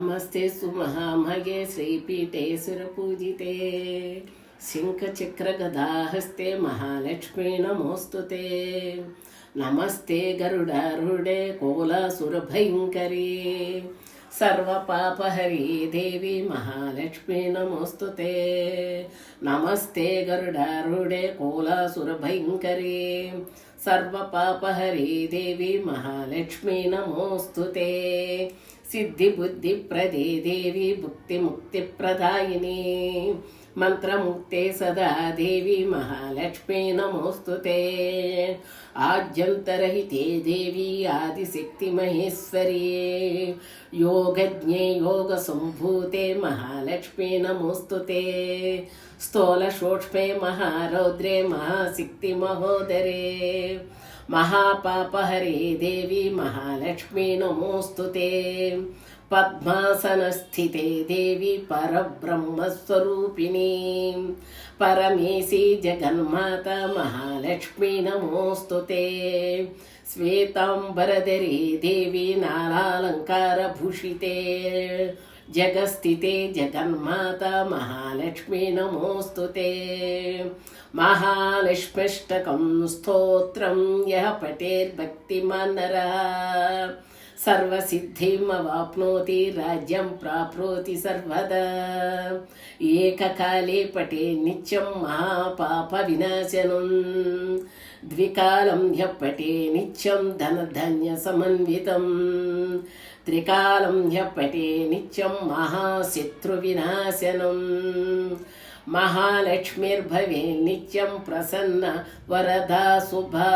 नमस्ते सुमहामगे श्रीपीठे सुरपूजिते शङ्खचक्रगदाहस्ते महालक्ष्मी नमोस्तुते। नमस्ते गरुडारूढे कोलासुरभयङ्करी सर्वपापहरी देवी महालक्ष्मी नमोस्तुते। नमस्ते गरुडारूढे कोलासुरभयङ्करी सर्वपापहरी देवी महालक्ष्मी नमोस्तुते। सिद्धि बुद्धि प्रदे देवी भुक्ति मुक्ति प्रदायिनी मंत्रमुक्ते सदा देवी महालक्ष्मी नमोस्तुते। आद्यंतरहिते देवी आदिशक्ति महेश्वरी योगज्ञे योग संभूते महालक्ष्मी नमोस्तुते। स्थूलसूक्ष्मे महारौद्रे महाशक्ति महोदरे महापापहरे देवी महालक्ष्मी नमोस्तुते। पद्मासनस्थिते देवी परब्रह्मस्वरूपिणी परमेशी जगन्माता महालक्ष्मी नमोस्तुते। श्वेतांबरधरे देवी नानालंकारभूषिते जगस्थिते जगन्माता महालक्ष्मी नमोस्तुते। महालक्ष्म्यष्टकं स्तोत्रं यः पठेद्भक्तिमान् नरः सर्वसिद्धिमवाप्नोति राज्यं प्राप्नोति सर्वदा। एककाले पठे नित्यं महापापविनाशनं द्विकालं यः पठे नित्यं धनधान्यसमन्वितं त्रिकालं यः पठे नित्यं महाशत्रुविनाशनं महालक्ष्मीर्भवे नित्यं प्रसन्न वरदा शुभा।